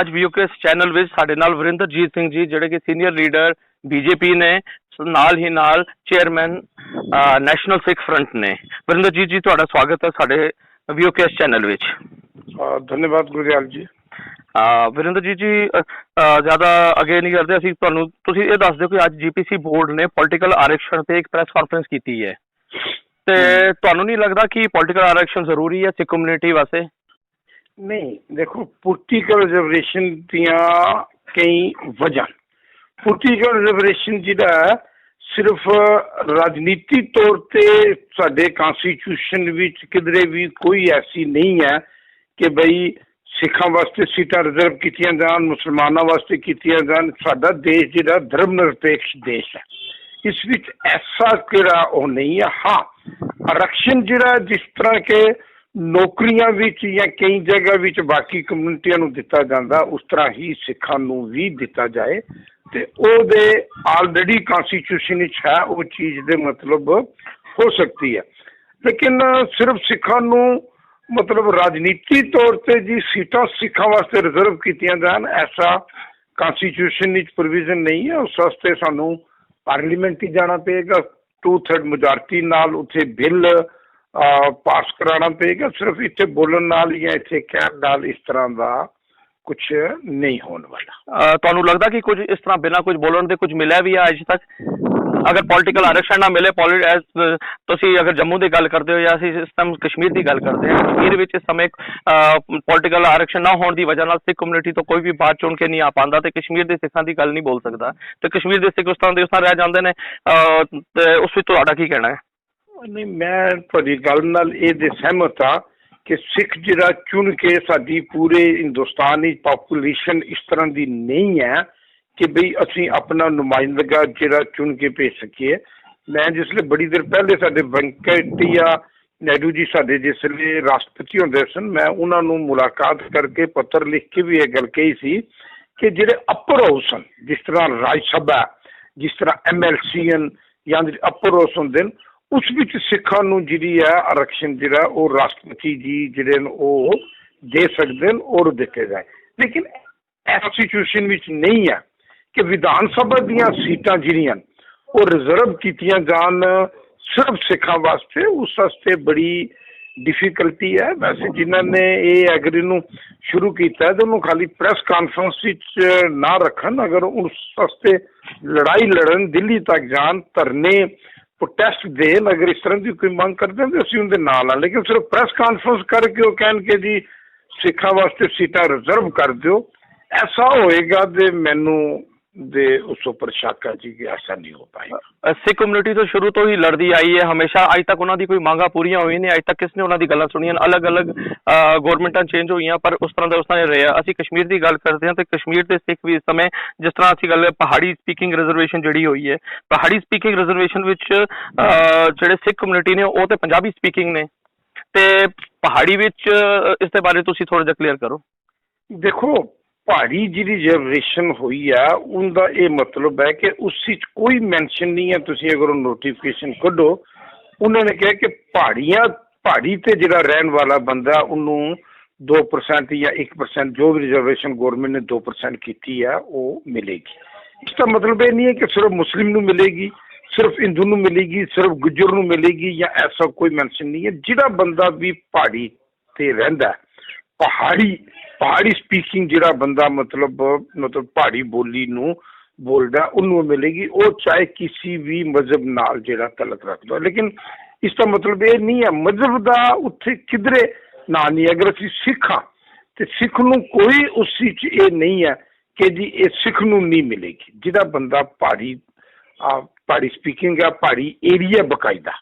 ਅੱਜ ਵੀਓਕੇਐਸ ਚੈਨਲ ਵਿੱਚ ਸਾਡੇ ਨਾਲ ਵਰਿੰਦਰਜੀਤ ਸਿੰਘ ਜੀ ਜਿਹੜੇ ਕਿ ਸੀਨੀਅਰ ਲੀਡਰ ਬੀਜੇਪੀ ਨੇ, ਨਾਲ ਹੀ ਨਾਲ ਚੇਅਰਮੈਨ ਨੈਸ਼ਨਲ ਸਿੱਖ ਫਰੰਟ ਨੇ। ਵਰਿੰਦਰਜੀਤ ਜੀ, ਤੁਹਾਡਾ ਸਵਾਗਤ ਹੈ ਸਾਡੇ ਵੀਓਕੇਐਸ ਚੈਨਲ ਵਿੱਚ। ਧੰਨਵਾਦ ਗੁਰਦਿਆਲ ਜੀ। ਵਰਿੰਦਰਜੀਤ ਜੀ, ਜ਼ਿਆਦਾ ਅੱਗੇ ਨਹੀਂ ਕਰਦੇ, ਅਸੀਂ ਤੁਸੀਂ ਇਹ ਦੱਸ ਦਿਓ ਕਿ ਅੱਜ ਜੀਪੀਸੀ ਬੋਰਡ ਨੇ ਪੋਲੀਟੀਕਲ ਆਰਕਸ਼ਣ ਤੇ ਇੱਕ ਪ੍ਰੈਸ ਕਾਨਫਰੰਸ ਕੀਤੀ ਹੈ, ਤੇ ਤੁਹਾਨੂੰ ਨਹੀਂ ਲੱਗਦਾ ਕਿ ਪੋਲੀਟੀਕਲ ਆਰਕਸ਼ਣ ਜ਼ਰੂਰੀ ਹੈ ਸਿੱਖ ਕਮਿਊਨਿਟੀ ਵਾਸਤੇ? ਨਹੀਂ, ਦੇਖੋ, ਪੋਲੀਟੀਕਲ ਰਿਜ਼ਰਵੇਸ਼ਨ ਦੀਆਂ ਕਈ ਵਜ੍ਹਾ। ਪੋਲੀਟੀਕਲ ਰਿਜ਼ਰਵੇਸ਼ਨ ਜਿਹੜਾ ਸਿਰਫ ਰਾਜਨੀਤੀ ਤੌਰ ਤੇ ਸਾਡੇ ਕਨਸਟੀਟਿਊਸ਼ਨ ਵਿੱਚ ਕਿਧਰੇ ਵੀ ਕੋਈ ਐਸੀ ਨਹੀਂ ਹੈ ਕਿ ਬਈ ਸਿੱਖਾਂ ਵਾਸਤੇ ਸੀਟਾਂ ਰਿਜ਼ਰਵ ਕੀਤੀਆਂ ਜਾਣ, ਮੁਸਲਮਾਨਾਂ ਵਾਸਤੇ ਕੀਤੀਆਂ ਜਾਣ। ਸਾਡਾ ਦੇਸ਼ ਜਿਹੜਾ ਧਰਮ ਨਿਰਪੇਖ ਦੇਸ਼ ਹੈ, ਇਸ ਵਿੱਚ ਐਸਾ ਕਿਹੜਾ ਉਹ ਨਹੀਂ ਹੈ। ਹਾਂ, ਆਰਕਸ਼ਣ ਜਿਹੜਾ ਜਿਸ ਤਰ੍ਹਾਂ ਕਿ ਨੌਕਰੀਆਂ ਵਿੱਚ ਜਾਂ ਕਈ ਜਗ੍ਹਾ ਵਿੱਚ ਬਾਕੀ ਕਮਿਊਨਿਟੀਆਂ ਨੂੰ ਦਿੱਤਾ ਜਾਂਦਾ, ਉਸ ਤਰ੍ਹਾਂ ਹੀ ਸਿੱਖਾਂ ਨੂੰ ਵੀ ਦਿੱਤਾ ਜਾਏ, ਤੇ ਉਹਦੇ ਆਲਰੇਡੀ ਕਨਸਟੀਟਿਊਸ਼ਨ ਵਿੱਚ ਹੈ ਉਹ ਚੀਜ਼ ਦੇ ਮਤਲਬ ਹੋ ਸਕਦੀ ਹੈ। ਲੇਕਿਨ ਸਿਰਫ ਸਿੱਖਾਂ ਨੂੰ ਮਤਲਬ ਰਾਜਨੀਤੀ ਤੌਰ ਤੇ ਜੀ ਸੀਟਾਂ ਸਿੱਖਾਂ ਵਾਸਤੇ ਰਿਜ਼ਰਵ ਕੀਤੀਆਂ ਜਾਣ, ਐਸਾ ਕਨਸਟੀਟਿਊਸ਼ਨ ਵਿੱਚ ਪ੍ਰੋਵੀਜ਼ਨ ਨਹੀਂ ਹੈ। ਉਸ ਵਾਸਤੇ ਸਾਨੂੰ ਪਾਰਲੀਮੈਂਟ ਹੀ ਜਾਣਾ ਪਏਗਾ, 2/3 ਮੈਜੋਰਟੀ ਨਾਲ ਉੱਥੇ ਬਿੱਲ ਪਾਸ ਕਰਾਉਣਾ ਪਏਗਾ। ਸਿਰਫ ਇੱਥੇ ਬੋਲਣ ਨਾਲ ਜਾਂ ਇੱਥੇ ਕਹਿਣ ਨਾਲ ਇਸ ਤਰ੍ਹਾਂ ਦਾ ਕੁਛ ਨਹੀਂ ਹੋਣ ਵਾਲਾ। ਤੁਹਾਨੂੰ ਲੱਗਦਾ ਕਿ ਕੁਝ ਇਸ ਤਰ੍ਹਾਂ ਬਿਨਾਂ ਕੁਝ ਬੋਲਣ ਦੇ ਕੁਝ ਮਿਲਿਆ ਵੀ ਹੈ ਅੱਜ ਤੱਕ? ਅਗਰ ਪੋਲੀਟੀਕਲ ਆਰਕਸ਼ਣ ਨਾ ਮਿਲੇ, ਤੁਸੀਂ ਅਗਰ ਜੰਮੂ ਦੀ ਗੱਲ ਕਰਦੇ ਹੋ ਜਾਂ ਅਸੀਂ ਇਸ ਟਾਈਮ ਕਸ਼ਮੀਰ ਦੀ ਗੱਲ ਕਰਦੇ ਹਾਂ, ਕਸ਼ਮੀਰ ਵਿੱਚ ਇਸ ਸਮੇਂ ਪੋਲੀਟੀਕਲ ਆਰਕਸ਼ਣ ਨਾ ਹੋਣ ਦੀ ਵਜ੍ਹਾ ਨਾਲ ਸਿੱਖ ਕਮਿਊਨਿਟੀ ਤੋਂ ਕੋਈ ਵੀ ਬਾਤ ਚੁਣ ਕੇ ਨਹੀਂ ਆ ਪਾਉਂਦਾ, ਤੇ ਕਸ਼ਮੀਰ ਦੇ ਸਿੱਖਾਂ ਦੀ ਗੱਲ ਨਹੀਂ ਬੋਲ ਸਕਦਾ, ਤੇ ਕਸ਼ਮੀਰ ਦੇ ਸਿੱਖ ਉਸ ਤਰ੍ਹਾਂ ਰਹਿ ਜਾਂਦੇ ਨੇ। ਤੇ ਉਸ ਵਿੱਚ ਤੁਹਾਡਾ ਕੀ ਕਹਿਣਾ ਹੈ? ਨਹੀਂ, ਮੈਂ ਤੁਹਾਡੀ ਗੱਲ ਨਾਲ ਇਹਦੇ ਸਹਿਮਤ ਹਾਂ ਕਿ ਸਿੱਖ ਜਿਹੜਾ ਚੁਣ ਕੇ, ਸਾਡੀ ਪੂਰੇ ਹਿੰਦੁਸਤਾਨ ਦੀ ਪਾਪੂਲੇਸ਼ਨ ਇਸ ਤਰ੍ਹਾਂ ਦੀ ਨਹੀਂ ਹੈ ਕਿ ਬਈ ਅਸੀਂ ਆਪਣਾ ਨੁਮਾਇੰਦਗਾ ਜਿਹੜਾ ਚੁਣ ਕੇ ਭੇਜ ਸਕੀਏ। ਮੈਂ ਜਿਸਲੇ ਬੜੀ ਦੇਰ ਪਹਿਲੇ ਸਾਡੇ ਵੈਂਕਈਆ ਨਾਇਡੂ ਜੀ ਸਾਡੇ ਜਿਸਲੇ ਰਾਸ਼ਟਰਪਤੀ ਹੁੰਦੇ ਸਨ, ਮੈਂ ਉਹਨਾਂ ਨੂੰ ਮੁਲਾਕਾਤ ਕਰਕੇ ਪੱਤਰ ਲਿਖ ਕੇ ਵੀ ਇਹ ਗੱਲ ਕਹੀ ਸੀ ਕਿ ਜਿਹੜੇ ਅਪਰ ਹਾਊਸ ਹਨ, ਜਿਸ ਤਰ੍ਹਾਂ ਰਾਜ ਸਭਾ, ਜਿਸ ਤਰ੍ਹਾਂ MLC ਹਨ ਜਾਂ ਅਪਰ ਹਾਊਸ ਹੁੰਦੇ ਨੇ, ਉਸ ਵਿੱਚ ਸਿੱਖਾਂ ਨੂੰ ਜਿਹੜੀ ਹੈ ਆਰਕਸ਼ਣ ਜਿਹੜਾ ਉਹ ਰਾਸ਼ਟਰਪਤੀ ਜੀ ਜਿਹੜੇ ਨੇ ਉਹ ਦੇ ਸਕਦੇ ਨੇ ਔਰ ਦਿੱਤੇ ਜਾਏ। ਲੇਕਿਨ ਕਨਸਟੀਟਿਊਸ਼ਨ ਵਿੱਚ ਨਹੀਂ ਹੈ ਕਿ ਵਿਧਾਨ ਸਭਾ ਦੀਆਂ ਸੀਟਾਂ ਜਿਹੜੀਆਂ ਉਹ ਰਿਜ਼ਰਵ ਕੀਤੀਆਂ ਜਾਣ ਸਿਰਫ ਸਿੱਖਾਂ ਵਾਸਤੇ। ਉਸ ਵਾਸਤੇ ਬੜੀ ਡਿਫਿਕਲਟੀ ਹੈ। ਵੈਸੇ ਜਿਨ੍ਹਾਂ ਨੇ ਇਹ ਐਗਰੀ ਨੂੰ ਸ਼ੁਰੂ ਕੀਤਾ ਤੇ ਉਹਨੂੰ ਖਾਲੀ ਪ੍ਰੈਸ ਕਾਨਫਰੰਸ ਵਿੱਚ ਨਾ ਰੱਖਣ, ਅਗਰ ਉਸ ਵਾਸਤੇ ਲੜਾਈ ਲੜਨ, ਦਿੱਲੀ ਤੱਕ ਜਾਣ, ਧਰਨੇ, ਪ੍ਰੋਟੈਸਟ ਦੇਣ, ਅਗਰ ਇਸ ਤਰ੍ਹਾਂ ਦੀ ਕੋਈ ਮੰਗ ਕਰਦੇ ਤਾਂ ਅਸੀਂ ਉਹਦੇ ਨਾਲ ਆ। ਲੇਕਿਨ ਸਿਰਫ ਪ੍ਰੈਸ ਕਾਨਫਰੰਸ ਕਰਕੇ ਉਹ ਕਹਿਣ ਕਿ ਜੀ ਸਿੱਖਾਂ ਵਾਸਤੇ ਸੀਟਾਂ ਰਿਜ਼ਰਵ ਕਰ ਦਿਓ, ਐਸਾ ਹੋਏਗਾ ਤੇ ਮੈਨੂੰ ਦੇ ਉਸ ਉੱਪਰ ਸ਼ੱਕ ਹੈ ਜੀ ਕਿ ਐਸਾ ਨਹੀਂ ਹੋ ਪਾਏਗਾ। ਸਿੱਖ ਕਮਿਊਨਿਟੀ ਤੋਂ ਸ਼ੁਰੂ ਤੋਂ ਹੀ ਲੜਦੀ ਆਈ ਹੈ ਹਮੇਸ਼ਾ, ਅੱਜ ਤੱਕ ਉਹਨਾਂ ਦੀ ਕੋਈ ਮੰਗਾਂ ਪੂਰੀਆਂ ਹੋਈ ਨਹੀਂ, ਅੱਜ ਤੱਕ ਕਿਸ ਨੇ ਉਹਨਾਂ ਦੀ ਗੱਲਾਂ ਸੁਣੀਆਂ? ਅਲੱਗ-ਅਲੱਗ ਗੌਰਮੈਂਟਾਂ ਚੇਂਜ ਹੋਈਆਂ ਪਰ ਉਸ ਤਰ੍ਹਾਂ ਦਾ ਉਸ ਤਰ੍ਹਾਂ ਰਿਹਾ। ਅਸੀਂ ਕਸ਼ਮੀਰ ਦੀ ਗੱਲ ਕਰਦੇ ਹਾਂ ਤੇ ਕਸ਼ਮੀਰ ਦੇ ਸਿੱਖ ਵੀ ਇਸ ਸਮੇਂ, ਜਿਸ ਤਰ੍ਹਾਂ ਅਸੀਂ ਗੱਲ ਪਹਾੜੀ ਸਪੀਕਿੰਗ ਰਿਜ਼ਰਵੇਸ਼ਨ ਜਿਹੜੀ ਹੋਈ ਹੈ, ਪਹਾੜੀ ਸਪੀਕਿੰਗ ਰਿਜ਼ਰਵੇਸ਼ਨ ਵਿੱਚ ਜਿਹੜੇ ਸਿੱਖ ਕਮਿਊਨਿਟੀ ਨੇ ਉਹ ਤੇ ਪੰਜਾਬੀ ਸਪੀਕਿੰਗ ਨੇ, ਤੇ ਪਹਾੜੀ ਵਿੱਚ ਇਸ ਦੇ ਬਾਰੇ ਤੁਸੀਂ ਥੋੜ੍ਹਾ ਜਿਹਾ ਕਲੀਅਰ ਕਰੋ। ਦੇਖੋ, ਪਹਾੜੀ ਜਿਹੜੀ ਰਿਜ਼ਰਵੇਸ਼ਨ ਹੋਈ ਆ ਉਹਦਾ ਇਹ ਮਤਲਬ ਹੈ ਕਿ ਉਸ ਵਿੱਚ ਕੋਈ ਮੈਂਸ਼ਨ ਨਹੀਂ ਹੈ। ਤੁਸੀਂ ਅਗਰ ਉਹ ਨੋਟੀਫਿਕੇਸ਼ਨ ਕੱਢੋ, ਉਹਨਾਂ ਨੇ ਕਿਹਾ ਕਿ ਪਹਾੜੀ ਤੇ ਜਿਹੜਾ ਰਹਿਣ ਵਾਲਾ ਬੰਦਾ ਉਹਨੂੰ 2% ਜਾਂ 1% ਜੋ ਵੀ ਰਿਜ਼ਰਵੇਸ਼ਨ ਗੌਰਮੈਂਟ ਨੇ 2% ਕੀਤੀ ਆ ਉਹ ਮਿਲੇਗੀ। ਇਸ ਦਾ ਮਤਲਬ ਇਹ ਨਹੀਂ ਹੈ ਕਿ ਸਿਰਫ ਮੁਸਲਿਮ ਨੂੰ ਮਿਲੇਗੀ, ਸਿਰਫ ਹਿੰਦੂ ਨੂੰ ਮਿਲੇਗੀ, ਸਿਰਫ ਗੁੱਜਰ ਨੂੰ ਮਿਲੇਗੀ, ਜਾਂ ਐਸਾ ਕੋਈ ਮੈਂਸ਼ਨ ਨਹੀਂ ਹੈ। ਜਿਹੜਾ ਬੰਦਾ ਵੀ ਪਹਾੜੀ ਤੇ ਰਹਿੰਦਾ, ਪਹਾੜੀ ਸਪੀਕਿੰਗ ਜਿਹੜਾ ਬੰਦਾ ਮਤਲਬ ਪਹਾੜੀ ਬੋਲੀ ਨੂੰ ਬੋਲਦਾ, ਉਹਨੂੰ ਮਿਲੇਗੀ, ਉਹ ਚਾਹੇ ਕਿਸੇ ਵੀ ਮਜ਼ਹਬ ਨਾਲ ਜਿਹੜਾ ਤਲਕ ਰੱਖਦਾ। ਲੇਕਿਨ ਇਸ ਦਾ ਮਤਲਬ ਇਹ ਨਹੀਂ ਹੈ ਮਜ਼ਹਬ ਦਾ ਉੱਥੇ ਕਿਧਰੇ ਨਾ ਨਹੀਂ। ਅਗਰ ਅਸੀਂ ਸਿੱਖ ਹਾਂ ਤੇ ਸਿੱਖ ਨੂੰ ਕੋਈ ਉਸ ਵਿੱਚ ਇਹ ਨਹੀਂ ਹੈ ਕਿ ਜੀ ਇਹ ਸਿੱਖ ਨੂੰ ਨਹੀਂ ਮਿਲੇਗੀ। ਜਿਹੜਾ ਬੰਦਾ ਪਹਾੜੀ ਸਪੀਕਿੰਗ ਹੈ, ਪਹਾੜੀ ਏਰੀਆ, ਬਕਾਇਦਾ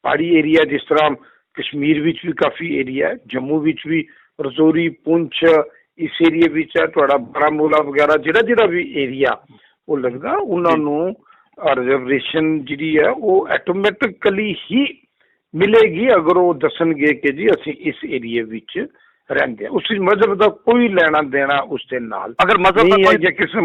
ਪਹਾੜੀ ਏਰੀਆ, ਜਿਸ ਤਰ੍ਹਾਂ ਕਸ਼ਮੀਰ ਵਿੱਚ ਵੀ ਕਾਫੀ ਏਰੀਆ ਹੈ, ਜੰਮੂ ਵਿੱਚ ਵੀ, ਰਜੌਰੀ, ਪੁੰਛ, ਇਸ ਏਰੀਏ ਵਿੱਚ ਹੈ, ਤੁਹਾਡਾ ਬਾਰਾਮੂਲਾ ਵਗੈਰਾ, ਜਿਹੜਾ ਵੀ ਏਰੀਆ ਉਹ ਲੱਗਦਾ, ਉਹਨਾਂ ਨੂੰ ਰਿਜ਼ਰਵੇਸ਼ਨ ਜਿਹੜੀ ਹੈ ਉਹ ਆਟੋਮੈਟਿਕਲੀ ਹੀ ਮਿਲੇਗੀ ਅਗਰ ਉਹ ਦੱਸਣਗੇ ਕਿ ਜੀ ਅਸੀਂ ਇਸ ਏਰੀਏ ਵਿੱਚ ਰਹਿੰਦੇ ਹਾਂ। ਉਸ ਮਜ਼ਹਬ ਦਾ ਕੋਈ ਲੈਣਾ ਦੇਣਾ ਉਸ ਦੇ ਨਾਲ ਅਗਰ ਮਜ਼ਹਬ ਦਾ ਜਾਂ ਕਿਸੇ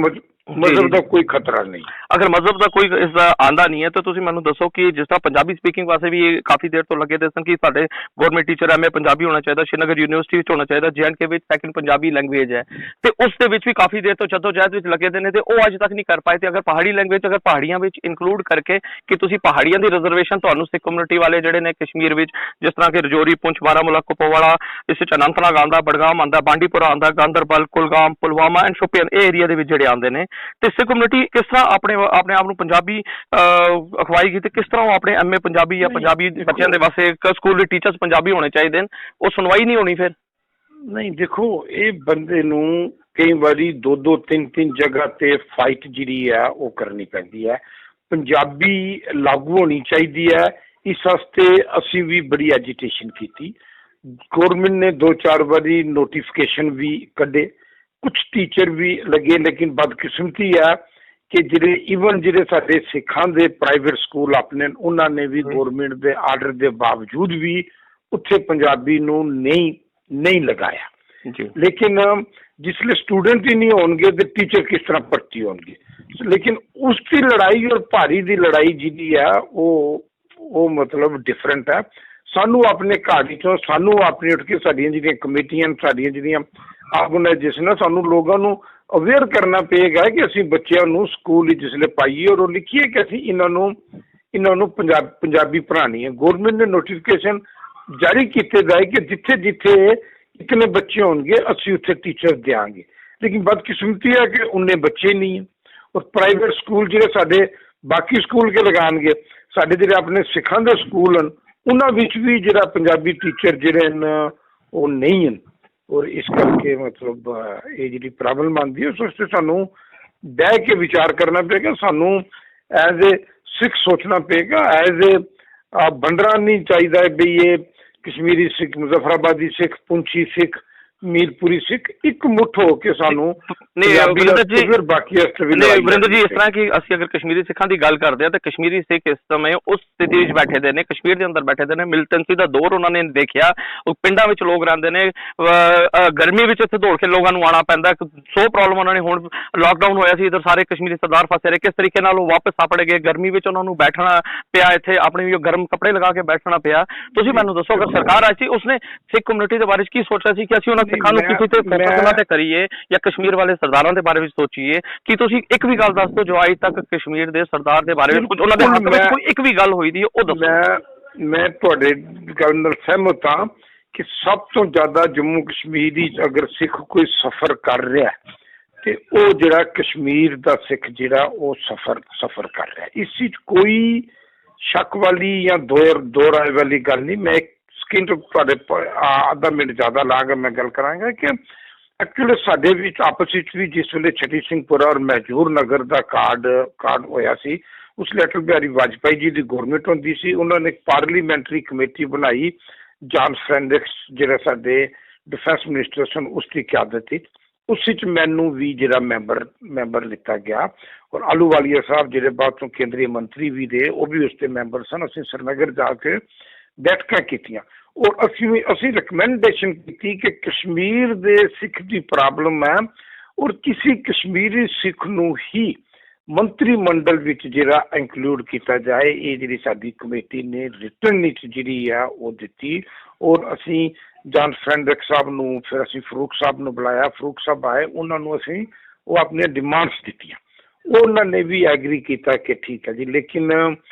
ਮਜ਼ਹਬ ਦਾ ਕੋਈ ਖਤਰਾ ਨਹੀਂ। ਅਗਰ ਮਜ਼ਹਬ ਦਾ ਕੋਈ ਇਸ ਦਾ ਆਂਦਾ ਨਹੀਂ ਹੈ ਤਾਂ ਤੁਸੀਂ ਮੈਨੂੰ ਦੱਸੋ ਕਿ ਜਿਸ ਤਰ੍ਹਾਂ ਪੰਜਾਬੀ ਸਪੀਕਿੰਗ ਵਾਸਤੇ ਵੀ ਇਹ ਕਾਫੀ ਦੇਰ ਤੋਂ ਲੱਗੇ ਦੇ ਸਨ ਕਿ ਸਾਡੇ ਗਵਰਨਮੈਂਟ ਟੀਚਰ ਐਮਏ ਪੰਜਾਬੀ ਹੋਣਾ ਚਾਹੀਦਾ, ਸ਼੍ਰੀਨਗਰ ਯੂਨੀਵਰਸਿਟੀ ਵਿੱਚ ਹੋਣਾ ਚਾਹੀਦਾ, JNK ਵਿੱਚ ਸੈਕੰਡ ਪੰਜਾਬੀ ਲੈਂਗੁਏਜ ਹੈ ਤੇ ਉਸ ਦੇ ਵਿੱਚ ਵੀ ਕਾਫੀ ਦੇਰ ਤੋਂ ਜਦੋਜਹਿਦ ਵਿੱਚ ਲੱਗੇ ਦੇ ਨੇ ਤੇ ਉਹ ਅੱਜ ਤੱਕ ਨਹੀਂ ਕਰ ਪਾਏ। ਤੇ ਅਗਰ ਪਹਾੜੀ ਲੈਂਗੁਏਜ ਅਗਰ ਪਹਾੜੀਆਂ ਵਿੱਚ ਇਨਕਲੂਡ ਕਰਕੇ ਕਿ ਤੁਸੀਂ ਪਹਾੜੀਆਂ ਦੀ ਰਿਜ਼ਰਵੇਸ਼ਨ ਤੁਹਾਨੂੰ ਸਿੱਖ ਕਮਿਊਨਿਟੀ ਵਾਲੇ ਜਿਹੜੇ ਨੇ ਕਸ਼ਮੀਰ ਵਿੱਚ ਜਿਸ ਤਰ੍ਹਾਂ ਕਿ ਰਜੌਰੀ, ਪੁੰਛ, ਬਾਰਾਮੂਲਾ, ਕੁਪਵਾੜਾ, ਇਸ ਵਿੱਚ ਅਨੰਤਨਾਗ ਆਉਂਦਾ, ਬਡਗਾਮ ਆਉਂਦਾ, ਬਾਂਡੀਪੁਰਾ ਆਉਂਦਾ, ਗਾਂਦਰਬਲ, ਕੁਲਗਾਮ, ਪੁਲਵਾਮਾ ਐਂਡ ਸ਼ੋਪੀਅਨ, ਇਹ ਏਰੀਆ ਦੇ ਵਿੱਚ ਜਿਹੜੇ ਆਉਂਦੇ ਨੇ ਤੇ ਸਿੱਖ ਕਮਿਊਨਿਟੀ ਕਿਸ ਤਰ੍ਹਾਂ ਆਪਣੇ ਆਪ ਨੂੰ ਪੰਜਾਬੀ ਅਖਵਾਏਗੀ ਤੇ ਕਿਸ ਤਰ੍ਹਾਂ ਉਹ ਆਪਣੇ ਐਮਏ ਪੰਜਾਬੀ ਜਾਂ ਪੰਜਾਬੀ ਬੱਚਿਆਂ ਦੇ ਵਾਸਤੇ ਸਕੂਲ ਦੇ ਟੀਚਰਸ ਪੰਜਾਬੀ ਹੋਣੇ ਚਾਹੀਦੇ ਨੇ, ਉਹ ਸੁਣਵਾਈ ਨਹੀਂ ਹੋਣੀ ਫਿਰ? ਨਹੀਂ ਦੇਖੋ, ਇਹ ਬੰਦੇ ਨੂੰ ਕਈ ਵਾਰੀ ਦੋ ਤਿੰਨ ਜਗ੍ਹਾ ਤੇ ਫਾਈਟ ਜਿਹੜੀ ਹੈ ਉਹ ਕਰਨੀ ਪੈਂਦੀ ਹੈ। ਪੰਜਾਬੀ ਲਾਗੂ ਹੋਣੀ ਚਾਹੀਦੀ ਹੈ, ਇਸ ਵਾਸਤੇ ਅਸੀਂ ਵੀ ਬੜੀ ਐਜੀਟੇਸ਼ਨ ਕੀਤੀ। ਗੌਰਮੈਂਟ ਨੇ 2-4 ਵਾਰੀ ਨੋਟੀਫਿਕੇਸ਼ਨ ਵੀ ਕੱਢੇ, ਕੁਛ ਟੀਚਰ ਵੀ ਲੱਗੇ, ਲੇਕਿਨ ਬਦਕਿਸਮਤੀ ਹੈ ਕਿ ਜਿਹੜੇ ਸਾਡੇ ਸਿੱਖਾਂ ਦੇ ਪ੍ਰਾਈਵੇਟ ਸਕੂਲ ਆਪਣੇ ਉਹਨਾਂ ਨੇ ਵੀ ਗੌਰਮੈਂਟ ਦੇ ਆਰਡਰ ਦੇ ਬਾਵਜੂਦ ਵੀ ਉੱਥੇ ਪੰਜਾਬੀ ਨੂੰ ਨਹੀਂ ਲਗਾਇਆ। ਲੇਕਿਨ ਜਿਸਲੇ ਸਟੂਡੈਂਟ ਹੀ ਨਹੀਂ ਹੋਣਗੇ ਤੇ ਟੀਚਰ ਕਿਸ ਤਰ੍ਹਾਂ ਭਰਤੀ ਹੋਣਗੇ। ਲੇਕਿਨ ਉਸ ਦੀ ਲੜਾਈ ਔਰ ਭਾਰੀ ਦੀ ਲੜਾਈ ਜਿਹੜੀ ਹੈ ਉਹ ਮਤਲਬ ਡਿਫਰੈਂਟ ਹੈ। ਸਾਨੂੰ ਆਪਣੇ ਘਰ ਵਿੱਚੋਂ ਸਾਨੂੰ ਆਪਣੇ ਉੱਠ ਕੇ ਸਾਡੀਆਂ ਜਿਹੜੀਆਂ ਕਮੇਟੀਆਂ, ਸਾਡੀਆਂ ਜਿਹੜੀਆਂ ਆਰਗੇਨਾਈਜੇਸ਼ਨ, ਸਾਨੂੰ ਲੋਕਾਂ ਨੂੰ ਅਵੇਅਰ ਕਰਨਾ ਪਏਗਾ ਕਿ ਅਸੀਂ ਬੱਚਿਆਂ ਨੂੰ ਸਕੂਲ ਵਿੱਚ ਜਿਸਲੇ ਪਾਈਏ ਔਰ ਉਹ ਲਿਖੀਏ ਕਿ ਅਸੀਂ ਇਹਨਾਂ ਨੂੰ ਪੰਜਾਬੀ ਪੜ੍ਹਾਉਣੀ ਹੈ। ਗੌਰਮੈਂਟ ਨੇ ਨੋਟੀਫਿਕੇਸ਼ਨ ਜਾਰੀ ਕੀਤੇ ਗਏ ਕਿ ਜਿੱਥੇ ਇਤਨੇ ਬੱਚੇ ਹੋਣਗੇ ਅਸੀਂ ਉੱਥੇ ਟੀਚਰ ਦਿਆਂਗੇ, ਲੇਕਿਨ ਬਦਕਿਸਮਤੀ ਹੈ ਕਿ ਉਨੇ ਬੱਚੇ ਨਹੀਂ ਹੈ। ਔਰ ਪ੍ਰਾਈਵੇਟ ਸਕੂਲ ਜਿਹੜੇ ਸਾਡੇ ਬਾਕੀ ਸਕੂਲ ਕੇ ਲਗਾਉਣਗੇ, ਸਾਡੇ ਜਿਹੜੇ ਆਪਣੇ ਸਿੱਖਾਂ ਦੇ ਸਕੂਲ ਹਨ ਉਹਨਾਂ ਵਿੱਚ ਵੀ ਜਿਹੜਾ ਪੰਜਾਬੀ ਟੀਚਰ ਜਿਹੜੇ ਹਨ ਉਹ ਨਹੀਂ ਹਨ। ਔਰ ਇਸ ਕਰਕੇ ਮਤਲਬ ਇਹ ਜਿਹੜੀ ਪ੍ਰੋਬਲਮ ਆਉਂਦੀ ਹੈ ਉਸ ਵਾਸਤੇ ਸਾਨੂੰ ਬਹਿ ਕੇ ਵਿਚਾਰ ਕਰਨਾ ਪਏਗਾ। ਸਾਨੂੰ ਐਜ਼ ਏ ਸਿੱਖ ਸੋਚਣਾ ਪਏਗਾ, ਐਜ਼ ਏ ਬੰਡਰਾ ਨਹੀਂ ਚਾਹੀਦਾ ਵੀ ਇਹ ਕਸ਼ਮੀਰੀ ਸਿੱਖ, ਮੁਜ਼ੱਫਰਾਬਾਦੀ ਸਿੱਖ, ਪੁੰਛੀ ਸਿੱਖ, ਮੀਰਪੁਰੀ ਸਿੱਖ ਇੱਕ ਮੁੱਠ ਹੋ ਕੇ ਸਾਨੂੰ ਵਰਿੰਦਰ ਜੀ ਇਸ ਤਰ੍ਹਾਂ ਕਿ ਅਸੀਂ ਅਗਰ ਕਸ਼ਮੀਰੀ ਸਿੱਖਾਂ ਦੀ ਗੱਲ ਕਰਦੇ ਹਾਂ ਤਾਂ ਕਸ਼ਮੀਰੀ ਸਿੱਖ ਇਸ ਸਮੇਂ ਉਸ ਸਥਿਤੀ ਵਿੱਚ ਬੈਠੇ ਦੇ ਨੇ, ਕਸ਼ਮੀਰ ਦੇ ਅੰਦਰ ਬੈਠੇ ਦੇ ਨੇ, ਮਿਲੀਟੈਂਸੀ ਦਾ ਦੌਰ ਉਹਨਾਂ ਨੇ ਦੇਖਿਆ। ਉਹ ਪਿੰਡਾਂ ਵਿੱਚ ਲੋਕ ਰਹਿੰਦੇ ਨੇ, ਗਰਮੀ ਵਿੱਚ ਇੱਥੇ ਦੌੜ ਕੇ ਲੋਕਾਂ ਨੂੰ ਆਉਣਾ ਪੈਂਦਾ, 100 ਪ੍ਰੋਬਲਮ ਉਹਨਾਂ ਨੇ। ਹੁਣ ਲਾਕਡਾਊਨ ਹੋਇਆ ਸੀ, ਇੱਧਰ ਸਾਰੇ ਕਸ਼ਮੀਰੀ ਸਰਦਾਰ ਫਸੇ ਰਹੇ, ਕਿਸ ਤਰੀਕੇ ਨਾਲ ਉਹ ਵਾਪਸ ਆਪੜ ਗਏ, ਗਰਮੀ ਵਿੱਚ ਉਹਨਾਂ ਨੂੰ ਬੈਠਣਾ ਪਿਆ, ਇੱਥੇ ਆਪਣੇ ਵੀ ਗਰਮ ਕੱਪੜੇ ਲਗਾ ਕੇ ਬੈਠਣਾ ਪਿਆ। ਤੁਸੀਂ ਮੈਨੂੰ ਦੱਸੋ, ਅਗਰ ਸਰਕਾਰ ਆਈ ਸੀ ਉਸਨੇ ਸਿੱਖ ਕਮਿਊਨਿਟੀ ਦੇ ਬਾਰੇ ਕੀ ਸੋਚਿਆ ਸੀ ਕਿ ਅਸੀਂ ਉਹਨਾਂ ਸਿੱਖਾਂ ਨੂੰ ਕਿਸੇ ਤੇ ਫੋਕਸ ਤੇ ਕਰੀਏ ਜਾਂ ਕਸ਼ਮੀਰ ਵਾਲੇ ਸਰਦਾਰਾਂ ਦੇ ਬਾਰੇ ਵਿੱਚ ਸੋਚੀਏ? ਕਿ ਤੁਸੀਂ ਇੱਕ ਵੀ ਗੱਲ ਦੱਸ ਦਿਓ ਜੋ ਅੱਜ ਤੱਕ ਕਸ਼ਮੀਰ ਦੇ ਸਰਦਾਰ ਦੇ ਬਾਰੇ ਵਿੱਚ ਕੁਝ ਉਹਨਾਂ ਦੇ ਹੱਕ ਵਿੱਚ ਕੋਈ ਇੱਕ ਵੀ ਗੱਲ ਹੋਈ ਦੀ ਹੈ ਉਹ ਦੱਸੋ। ਮੈਂ ਤੁਹਾਡੇ ਗੱਲ ਨਾਲ ਸਹਿਮਤ ਹਾਂ ਕਿ ਸਭ ਤੋਂ ਜ਼ਿਆਦਾ ਜੰਮੂ ਕਸ਼ਮੀਰ ਵਿੱਚ ਅਗਰ ਸਿੱਖ ਕੋਈ ਸਫ਼ਰ ਕਰ ਰਿਹਾ ਤੇ ਉਹ ਜਿਹੜਾ ਕਸ਼ਮੀਰ ਦਾ ਸਿੱਖ ਜਿਹੜਾ ਉਹ ਸਫ਼ਰ ਕਰ ਰਿਹਾ, ਇਸ ਵਿੱਚ ਕੋਈ ਸ਼ੱਕ ਵਾਲੀ ਜਾਂ ਦੋ ਰਾਏ ਵਾਲੀ ਗੱਲ ਨਹੀਂ। ਮੈਂ ਸਕਿੰਟ ਤੁਹਾਡੇ ਅੱਧਾ ਮਿੰਟ ਜ਼ਿਆਦਾ ਲਾਂਗਾ, ਮੈਂ ਗੱਲ ਕਰਾਂਗਾ ਕਿ ਐਕਚੁਅਲੀ ਸਾਡੇ ਵਿੱਚ ਆਪਸ ਵਿੱਚ ਵੀ ਜਿਸ ਵੇਲੇ ਛੱਟੀ ਸਿੰਘਪੁਰਾ ਔਰ ਮਹਿਜੂਰ ਨਗਰ ਦਾ ਕਾਂਡ ਹੋਇਆ ਸੀ, ਉਸ ਵੇਲੇ ਅਟਲ ਬਿਹਾਰੀ ਵਾਜਪਾਈ ਜੀ ਦੀ ਗੌਰਮੈਂਟ ਹੁੰਦੀ ਸੀ। ਉਹਨਾਂ ਨੇ ਇੱਕ ਪਾਰਲੀਮੈਂਟਰੀ ਕਮੇਟੀ ਬਣਾਈ, ਜਾਨ ਫਰੈਂਡਿਕਸ ਜਿਹੜੇ ਸਾਡੇ ਡਿਫੈਂਸ ਮਿਨਿਸਟਰ ਸਨ ਉਸ ਦੀ ਕਿਆਦਤ ਸੀ। ਉਸ ਵਿੱਚ ਮੈਨੂੰ ਵੀ ਜਿਹੜਾ ਮੈਂਬਰ ਲਿੱਤਾ ਗਿਆ ਔਰ ਆਲੂਵਾਲੀਆ ਸਾਹਿਬ ਜਿਹੜੇ ਬਾਅਦ ਤੋਂ ਕੇਂਦਰੀ ਮੰਤਰੀ ਵੀ ਦੇ ਉਹ ਵੀ ਉਸ ਦੇ ਮੈਂਬਰ ਸਨ। ਅਸੀਂ ਸ੍ਰੀਨਗਰ ਜਾ ਕੇ ਬੈਠਕਾਂ ਕੀਤੀਆਂ ਔਰ ਅਸੀਂ ਰਿਕਮੈਂਡੇਸ਼ਨ ਕੀਤੀ ਕਿ ਕਸ਼ਮੀਰ ਦੇ ਸਿੱਖ ਦੀ ਪ੍ਰੋਬਲਮ ਹੈ ਔਰ ਕਿਸੇ ਕਸ਼ਮੀਰੀ ਸਿੱਖ ਨੂੰ ਹੀ ਮੰਤਰੀ ਮੰਡਲ ਵਿੱਚ ਜਿਹੜਾ ਇੰਕਲੂਡ ਕੀਤਾ ਜਾਏ। ਇਹ ਜਿਹੜੀ ਸਾਡੀ ਕਮੇਟੀ ਨੇ ਰਿਟਨ ਵਿੱਚ ਜਿਹੜੀ ਆ ਉਹ ਦਿੱਤੀ ਔਰ ਅਸੀਂ ਜਾਨ ਫਰੈਂਡਰਿਕ ਸਾਹਿਬ ਨੂੰ, ਫਿਰ ਅਸੀਂ ਫਰੂਕ ਸਾਹਿਬ ਨੂੰ ਬੁਲਾਇਆ, ਫਰੂਕ ਸਾਹਿਬ ਆਏ, ਉਹਨਾਂ ਨੂੰ ਅਸੀਂ ਉਹ ਆਪਣੀਆਂ ਡਿਮਾਂਡਸ ਦਿੱਤੀਆਂ, ਉਹਨਾਂ ਨੇ ਵੀ ਐਗਰੀ ਕੀਤਾ ਕਿ ਠੀਕ ਹੈ ਜੀ। ਲੇਕਿਨ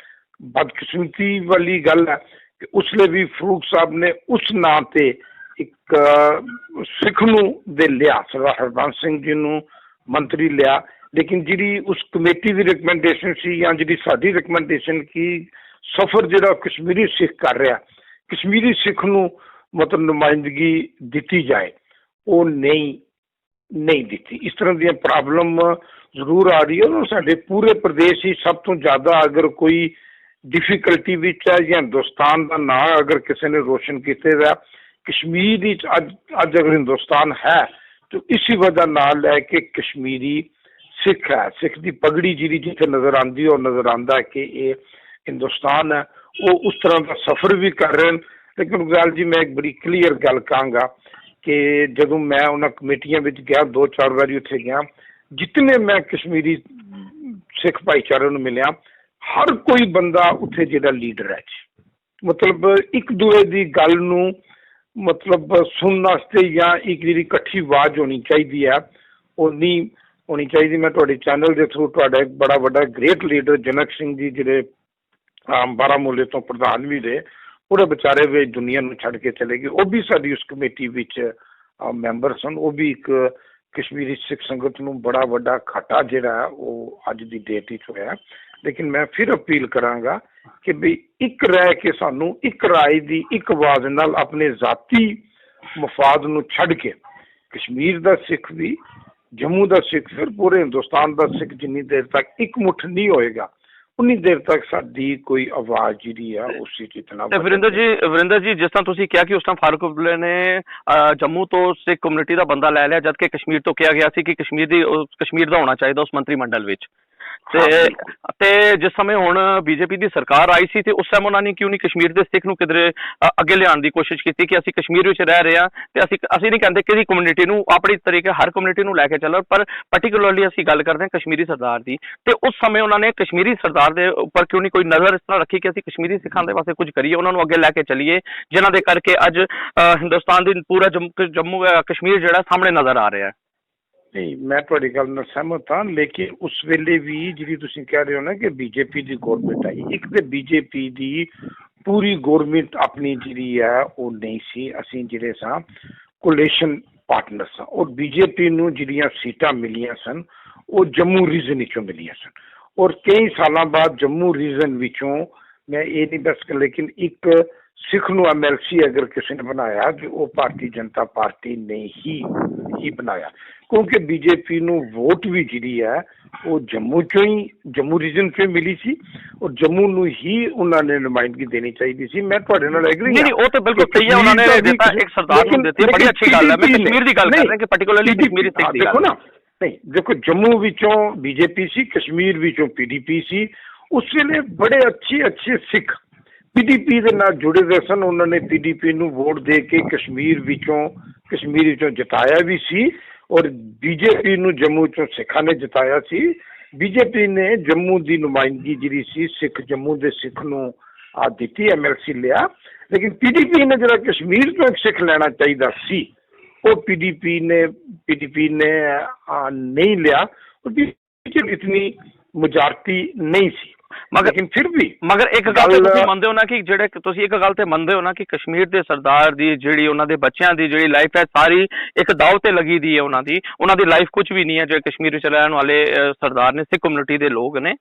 ਬਦਕਿਸਮਤੀ ਵਾਲੀ ਗੱਲ ਹੈ ਕਿ ਉਸਲੇ ਵੀ ਫਰੂਕ ਸਾਹਿਬ ਨੇ ਉਸ ਨਾਂ ਤੇ ਇੱਕ ਸਿੱਖ ਨੂੰ ਦੇ ਲਿਆ, ਸਰਦਾਰ ਹਰਬੰਸ ਸਿੰਘ ਜੀ ਨੂੰ ਮੰਤਰੀ ਲਿਆ। ਲੇਕਿਨ ਜਿਹੜੀ ਉਸ ਕਮੇਟੀ ਦੀ ਰਿਕਮੈਂਡੇਸ਼ਨ ਸੀ ਜਾਂ ਜਿਹੜੀ ਸਾਡੀ ਰਿਕਮੈਂਡੇਸ਼ਨ ਕਿ ਸਫ਼ਰ ਜਿਹੜਾ ਕਸ਼ਮੀਰੀ ਸਿੱਖ ਕਰ ਰਿਹਾ, ਕਸ਼ਮੀਰੀ ਸਿੱਖ ਨੂੰ ਮਤਲਬ ਨੁਮਾਇੰਦਗੀ ਦਿੱਤੀ ਜਾਏ, ਉਹ ਨਹੀਂ ਦਿੱਤੀ। ਇਸ ਤਰ੍ਹਾਂ ਦੀਆਂ ਪ੍ਰੋਬਲਮ ਜ਼ਰੂਰ ਆ ਰਹੀ ਹੈ। ਸਾਡੇ ਪੂਰੇ ਪ੍ਰਦੇਸ਼ ਹੀ ਸਭ ਤੋਂ ਜ਼ਿਆਦਾ ਅਗਰ ਕੋਈ ਡਿਫੀਕਲਟੀ ਵਿੱਚ ਹੈ ਜਾਂ ਹਿੰਦੁਸਤਾਨ ਦਾ ਨਾਂ ਅਗਰ ਕਿਸੇ ਨੇ ਰੋਸ਼ਨ ਕੀਤੇ ਦਾ ਕਸ਼ਮੀਰ ਵਿੱਚ ਅੱਜ ਅਗਰ ਹਿੰਦੁਸਤਾਨ ਹੈ ਤਾਂ ਇਸੀ ਵਜ੍ਹਾ ਨਾਲ ਹੈ ਕਿ ਕਸ਼ਮੀਰੀ ਸਿੱਖ ਹੈ। ਸਿੱਖ ਦੀ ਪਗੜੀ ਜਿਹੜੀ ਜਿੱਥੇ ਨਜ਼ਰ ਆਉਂਦੀ ਉਹ ਨਜ਼ਰ ਆਉਂਦਾ ਕਿ ਇਹ ਹਿੰਦੁਸਤਾਨ ਹੈ। ਉਹ ਉਸ ਤਰ੍ਹਾਂ ਦਾ ਸਫ਼ਰ ਵੀ ਕਰ ਰਹੇ ਹਨ। ਲੇਕਿਨ ਗੱਲ ਜੀ ਮੈਂ ਇੱਕ ਬੜੀ ਕਲੀਅਰ ਗੱਲ ਕਹਾਂਗਾ ਕਿ ਜਦੋਂ ਮੈਂ ਉਹਨਾਂ ਕਮੇਟੀਆਂ ਵਿੱਚ ਗਿਆ, 2-4 ਵਾਰੀ ਉੱਥੇ ਗਿਆ, जितने मैं कश्मीरी सिख भाईचारे ਨੂੰ ਮਿਲਿਆ ਹਰ ਕੋਈ ਬੰਦਾ ਉੱਥੇ ਜਿਹੜਾ ਲੀਡਰ ਹੈ ਜੀ ਮਤਲਬ ਇੱਕ ਦੂਏ ਦੀ ਗੱਲ ਨੂੰ ਮਤਲਬ ਸੁਣਨ ਵਾਸਤੇ ਜਾਂ ਇੱਕ ਜਿਹੜੀ ਇਕੱਠੀ ਆਵਾਜ਼ ਹੋਣੀ ਚਾਹੀਦੀ ਹੈ ਉਹ ਨਹੀਂ ਹੋਣੀ ਚਾਹੀਦੀ। ਮੈਂ ਤੁਹਾਡੇ ਚੈਨਲ ਦੇ ਥਰੂ ਤੁਹਾਡਾ ਇੱਕ ਬੜਾ ਵੱਡਾ ਗ੍ਰੇਟ ਲੀਡਰ ਜਨਕ ਸਿੰਘ ਜੀ ਜਿਹੜੇ ਬਾਰਾਮੂਲੇ ਤੋਂ ਪ੍ਰਧਾਨ ਵੀ ਰਹੇ ਉਹਦੇ ਵਿਚਾਰੇ ਵੀ ਦੁਨੀਆ ਨੂੰ ਛੱਡ ਕੇ ਚਲੇ ਗਏ, ਉਹ ਵੀ ਸਾਡੀ ਉਸ ਕਮੇਟੀ ਵਿੱਚ ਮੈਂਬਰ ਸਨ। ਉਹ ਵੀ ਇੱਕ ਕਸ਼ਮੀਰੀ ਸਿੱਖ ਸੰਗਤ ਨੂੰ ਬੜਾ ਵੱਡਾ ਘਾਟਾ ਜਿਹੜਾ ਹੈ ਉਹ ਅੱਜ ਦੀ ਡੇਟ ਵਿੱਚ ਹੋਇਆ। ਲੇਕਿਨ ਮੈਂ ਫਿਰ ਅਪੀਲ ਕਰਾਂਗਾ ਕਿ ਵੀ ਇੱਕ ਰਹਿ ਕੇ ਸਾਨੂੰ ਇੱਕ ਰਾਏ ਦੀ ਇੱਕ ਆਵਾਜ਼ ਨਾਲ ਆਪਣੇ ਜ਼ਾਤੀ ਮਫਾਦ ਨੂੰ ਛੱਡ ਕੇ ਕਸ਼ਮੀਰ ਦਾ ਸਿੱਖ ਵੀ ਜੰਮੂ ਦਾ ਸਿੱਖ ਫਿਰ ਪੂਰੇ ਹਿੰਦੁਸਤਾਨ ਦਾ ਸਿੱਖ ਜਿੰਨੀ ਦੇਰ ਤੱਕ ਇੱਕ ਮੁੱਠ ਨਹੀਂ ਹੋਏਗਾ ਉਨੀ ਦੇਰ ਤੱਕ ਸਾਡੀ ਕੋਈ ਆਵਾਜ਼ ਜਿਹੜੀ ਆ ਉਸ ਵਿੱਚ ਇਤਨਾ। ਵਰਿੰਦਰ ਜੀ ਜਿਸ ਤਰ੍ਹਾਂ ਤੁਸੀਂ ਕਿਹਾ ਕਿ ਉਸ ਟਾਈਮ ਫਾਰੂਕ ਅਬਦੁੱਲਾ ਨੇ ਜੰਮੂ ਤੋਂ ਸਿੱਖ ਕਮਿਊਨਿਟੀ ਦਾ ਬੰਦਾ ਲੈ ਲਿਆ ਜਦਕਿ ਕਸ਼ਮੀਰ ਤੋਂ ਕਿਹਾ ਗਿਆ ਸੀ ਕਿ ਕਸ਼ਮੀਰ ਦਾ ਹੋਣਾ ਚਾਹੀਦਾ ਉਸ ਮੰਤਰੀ ਮੰਡਲ ਵਿੱਚ ਤੇ ਜਿਸ ਸਮੇਂ ਹੁਣ ਬੀਜੇਪੀ ਦੀ ਸਰਕਾਰ ਆਈ ਸੀ ਤੇ ਉਸ ਸਮੇਂ ਉਹਨਾਂ ਨੇ ਕਿਉਂ ਨਹੀਂ ਕਸ਼ਮੀਰ ਦੇ ਸਿੱਖ ਨੂੰ ਕਿਧਰੇ ਅੱਗੇ ਲਿਆਉਣ ਦੀ ਕੋਸ਼ਿਸ਼ ਕੀਤੀ ਕਿ ਅਸੀਂ ਕਸ਼ਮੀਰ ਵਿੱਚ ਰਹਿ ਰਹੇ ਹਾਂ ਤੇ ਅਸੀਂ ਨਹੀਂ ਕਹਿੰਦੇ ਕਿ ਕਮਿਊਨਿਟੀ ਨੂੰ ਆਪਣੀ ਤਰੀਕੇ ਹਰ ਕਮਿਊਨਿਟੀ ਨੂੰ ਲੈ ਕੇ ਚੱਲੋ, ਪਰ ਪਾਰਟਿਕੂਲਰਲੀ ਅਸੀਂ ਗੱਲ ਕਰਦੇ ਹਾਂ ਕਸ਼ਮੀਰੀ ਸਰਦਾਰ ਦੀ ਤੇ ਉਸ ਸਮੇਂ ਉਹਨਾਂ ਨੇ ਕਸ਼ਮੀਰੀ ਸਰਦਾਰ ਦੇ ਉੱਪਰ ਕਿਉਂ ਨਹੀਂ ਕੋਈ ਨਜ਼ਰ ਇਸ ਤਰ੍ਹਾਂ ਰੱਖੀ ਕਿ ਅਸੀਂ ਕਸ਼ਮੀਰੀ ਸਿੱਖਾਂ ਦੇ ਵਾਸਤੇ ਕੁਝ ਕਰੀਏ, ਉਹਨਾਂ ਨੂੰ ਅੱਗੇ ਲੈ ਕੇ ਚੱਲੀਏ ਜਿਨ੍ਹਾਂ ਦੇ ਕਰਕੇ ਅੱਜ ਹਿੰਦੁਸਤਾਨ ਦੀ ਪੂਰਾ ਜੰਮੂ ਕਸ਼ਮੀਰ ਜਿਹੜਾ ਸਾਹਮਣੇ ਨਜ਼ਰ ਆ ਰਿਹਾ ਹੈ। ਨਹੀਂ ਮੈਂ ਤੁਹਾਡੀ ਗੱਲ ਨਾਲ ਸਹਿਮਤ ਹਾਂ, ਲੇਕਿਨ ਉਸ ਵੇਲੇ ਵੀ ਜਿਹੜੀ ਤੁਸੀਂ ਕਹਿ ਰਹੇ ਹੋ ਨਾ ਕਿ ਬੀਜੇਪੀ ਦੀ ਗੌਰਮੈਂਟ ਆਈ, ਇੱਕ ਤੇ ਬੀਜੇਪੀ ਦੀ ਪੂਰੀ ਗੌਰਮੈਂਟ ਆਪਣੀ ਜਿਹੜੀ ਹੈ ਉਹ ਨਹੀਂ ਸੀ, ਅਸੀਂ ਜਿਹੜੇ ਸਾਂ ਕੋਲੇਸ਼ਨ ਪਾਰਟਨਰ ਸਾਂ ਔਰ ਬੀਜੇਪੀ ਨੂੰ ਜਿਹੜੀਆਂ ਸੀਟਾਂ ਮਿਲੀਆਂ ਸਨ ਉਹ ਜੰਮੂ ਰੀਜਨ ਵਿੱਚੋਂ ਮਿਲੀਆਂ ਸਨ ਔਰ ਕਈ ਸਾਲਾਂ ਬਾਅਦ ਜੰਮੂ ਰੀਜਨ ਵਿੱਚੋਂ ਮੈਂ ਇਹ ਨਹੀਂ ਦੱਸ ਲੇਕਿਨ ਇੱਕ ਸਿੱਖ ਨੂੰ MLC ਅਗਰ ਕਿਸੇ ਨੇ ਬਣਾਇਆ ਕਿ ਉਹ ਭਾਰਤੀ ਜਨਤਾ ਪਾਰਟੀ ਨੇ ਹੀ ਬਣਾਇਆ ਕਿਉਂਕਿ ਬੀਜੇਪੀ ਨੂੰ ਵੋਟ ਵੀ ਜਿਹੜੀ ਹੈ ਉਹ ਜੰਮੂ ਰੀਜਨ ਚੋਂ ਹੀ ਮਿਲੀ ਸੀ ਔਰ ਜੰਮੂ ਨੂੰ ਹੀ ਉਹਨਾਂ ਨੇ ਨੁਮਾਇੰਦਗੀ ਦੇਣੀ ਚਾਹੀਦੀ ਸੀ। ਮੈਂ ਤੁਹਾਡੇ ਨਾਲ ਐਗਰੀ ਨਹੀਂ ਉਹ ਤਾਂ ਬਿਲਕੁਲ ਸਹੀ ਹੈ, ਉਹਨਾਂ ਨੇ ਦਿੱਤਾ ਇੱਕ ਸਰਦਾਰ ਨੂੰ ਦਿੱਤੀ, ਬੜੀ ਅੱਛੀ ਗੱਲ ਹੈ। ਮੈਂ ਕਸ਼ਮੀਰ ਦੀ ਗੱਲ ਕਰ ਰਿਹਾ ਕਿ ਪਾਰਟਿਕੂਲਰਲੀ ਕਸ਼ਮੀਰੀ ਸਿੱਖ ਦੀ ਦੇਖੋ ਨਾ, ਨਹੀਂ ਦੇਖੋ ਜੰਮੂ ਵਿੱਚੋਂ ਬੀਜੇਪੀ ਸੀ, ਕਸ਼ਮੀਰ ਵਿੱਚੋਂ PDP ਸੀ। ਉਸ ਵੇਲੇ ਬੜੇ ਅੱਛੇ ਸਿੱਖ PDP ਦੇ ਨਾਲ ਜੁੜੇ ਹੋਏ ਸਨ, ਉਹਨਾਂ ਨੇ PDP ਨੂੰ ਵੋਟ ਦੇ ਕੇ ਕਸ਼ਮੀਰ ਵਿੱਚੋਂ ਜਿਤਾਇਆ ਵੀ ਸੀ ਔਰ ਬੀਜੇਪੀ ਨੂੰ ਜੰਮੂ ਚੋਂ ਸਿੱਖਾਂ ਨੇ ਜਿਤਾਇਆ ਸੀ। ਬੀਜੇਪੀ ਨੇ ਜੰਮੂ ਦੀ ਨੁਮਾਇੰਦਗੀ ਜਿਹੜੀ ਸੀ ਸਿੱਖ ਜੰਮੂ ਦੇ ਸਿੱਖ ਨੂੰ ਦਿੱਤੀ, MLC ਲਿਆ, ਲੇਕਿਨ PDP ਨੇ ਜਿਹੜਾ ਕਸ਼ਮੀਰ ਤੋਂ ਇੱਕ ਸਿੱਖ ਲੈਣਾ ਚਾਹੀਦਾ ਸੀ ਉਹ PDP ਨੇ ਨਹੀਂ ਲਿਆ ਔਰ ਇਤਨੀ ਮੁਜਾਰਤੀ ਨਹੀਂ ਸੀ। ਮਗਰ ਇੱਕ ਗੱਲ ਤੇ ਤੁਸੀਂ ਮੰਨਦੇ ਹੋ ਨਾ ਕਿ ਜਿਹੜੇ ਤੁਸੀਂ ਇੱਕ ਗੱਲ ਤੇ ਮੰਨਦੇ ਹੋ ਨਾ ਕਿ ਕਸ਼ਮੀਰ ਦੇ ਸਰਦਾਰ ਦੀ ਜਿਹੜੀ ਉਹਨਾਂ ਦੇ ਬੱਚਿਆਂ ਦੀ ਜਿਹੜੀ ਲਾਈਫ ਹੈ ਸਾਰੀ ਇੱਕ ਦਾਅ ਤੇ ਲੱਗੀ ਦੀ ਹੈ, ਉਹਨਾਂ ਦੀ ਲਾਈਫ ਕੁਝ ਵੀ ਨਹੀਂ ਹੈ ਜਿਹੜੇ ਕਸ਼ਮੀਰ ਵਿੱਚ ਰਹਿਣ ਵਾਲੇ ਸਰਦਾਰ ਨੇ, ਸਿੱਖ ਕਮਿਊਨਿਟੀ ਦੇ ਲੋਕ ਨੇ।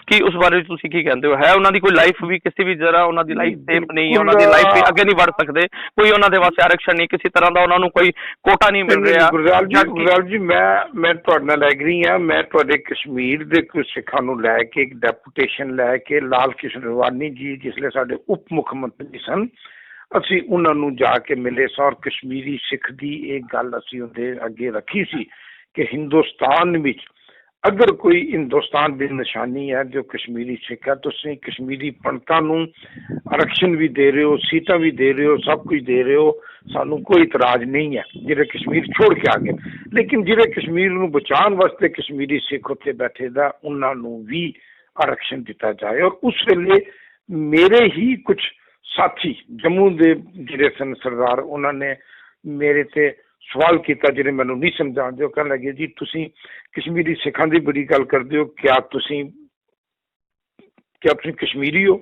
ਕੀ ਉਸ ਬਾਰੇ ਤੁਸੀਂ ਕੀ ਕਹਿੰਦੇ ਹੋ? ਹੈ ਉਹਨਾਂ ਦੀ ਕੋਈ ਲਾਈਫ ਵੀ ਕਿਸੇ ਵੀ ਜਰਾ ਉਹਨਾਂ ਦੀ ਲਾਈਫ ਸੇਫ ਨਹੀਂ ਹੈ, ਉਹਨਾਂ ਦੀ ਲਾਈਫ ਵੀ ਅੱਗੇ ਨਹੀਂ ਵੱਧ ਸਕਦੇ, ਕੋਈ ਉਹਨਾਂ ਦੇ ਵਾਸਤੇ ਆਰਕਸ਼ਣ ਨਹੀਂ, ਕਿਸੇ ਤਰ੍ਹਾਂ ਦਾ ਉਹਨਾਂ ਨੂੰ ਕੋਈ ਕੋਟਾ ਨਹੀਂ ਮਿਲ ਰਿਹਾ। ਗੁਰਜਾਲ ਜੀ ਮੈਂ ਤੁਹਾਡੇ ਨਾਲ ਐਗਰੀ ਹਾਂ। ਮੈਂ ਤੁਹਾਡੇ ਕਸ਼ਮੀਰ ਦੇ ਕੁਝ ਸਿੱਖਾਂ ਨੂੰ ਲੈ ਕੇ ਇੱਕ ਡੈਪੂਟੇਸ਼ਨ ਲੈ ਕੇ ਲਾਲ ਕ੍ਰਿਸ਼ਨ ਅਡਵਾਨੀ ਜੀ ਜਿਸਲੇ ਸਾਡੇ ਉਪ ਮੁੱਖ ਮੰਤਰੀ ਸਨ, ਅਸੀਂ ਉਹਨਾਂ ਨੂੰ ਜਾ ਕੇ ਮਿਲੇ ਸਾਂ ਔਰ ਕਸ਼ਮੀਰੀ ਸਿੱਖ ਦੀ ਇਹ ਗੱਲ ਅਸੀਂ ਉਹਦੇ ਅੱਗੇ ਰੱਖੀ ਸੀ ਕਿ ਹਿੰਦੁਸਤਾਨ ਵਿੱਚ ਅਗਰ ਕੋਈ ਹਿੰਦੁਸਤਾਨ ਦੀ ਨਿਸ਼ਾਨੀ ਹੈ ਜੋ ਕਸ਼ਮੀਰੀ ਸਿੱਖ ਹੈ, ਤੁਸੀਂ ਕਸ਼ਮੀਰੀ ਪੰਡਤਾਂ ਨੂੰ ਆਰਕਸ਼ਣ ਵੀ ਦੇ ਰਹੇ ਹੋ, ਸੀਟਾਂ ਵੀ ਦੇ ਰਹੇ ਹੋ, ਸਭ ਕੁਝ ਦੇ ਰਹੇ ਹੋ, ਸਾਨੂੰ ਕੋਈ ਇਤਰਾਜ਼ ਨਹੀਂ ਹੈ ਜਿਹੜੇ ਕਸ਼ਮੀਰ ਛੋੜ ਕੇ ਆ ਗਏ, ਲੇਕਿਨ ਜਿਹੜੇ ਕਸ਼ਮੀਰ ਨੂੰ ਬਚਾਉਣ ਵਾਸਤੇ ਕਸ਼ਮੀਰੀ ਸਿੱਖ ਉੱਥੇ ਬੈਠੇ ਦਾ ਉਹਨਾਂ ਨੂੰ ਵੀ ਆਰਕਸ਼ਣ ਦਿੱਤਾ ਜਾਏ। ਔਰ ਉਸ ਵੇਲੇ ਮੇਰੇ ਹੀ ਕੁਝ ਸਾਥੀ ਜੰਮੂ ਦੇ ਜਿਹੜੇ ਸਨ ਸਰਦਾਰ, ਉਹਨਾਂ ਨੇ ਮੇਰੇ ਤੇ ਸਵਾਲ ਕੀਤਾ ਜਿਹੜੇ ਮੈਨੂੰ ਨਹੀਂ ਸਮਝਾਉਂਦੇ। ਉਹ ਕਹਿਣ ਲੱਗੇ ਜੀ ਤੁਸੀਂ ਕਸ਼ਮੀਰੀ ਸਿੱਖਾਂ ਦੀ ਬੜੀ ਗੱਲ ਕਰਦੇ ਹੋ, ਕਿਆ ਤੁਸੀਂ ਕਸ਼ਮੀਰੀ ਹੋ,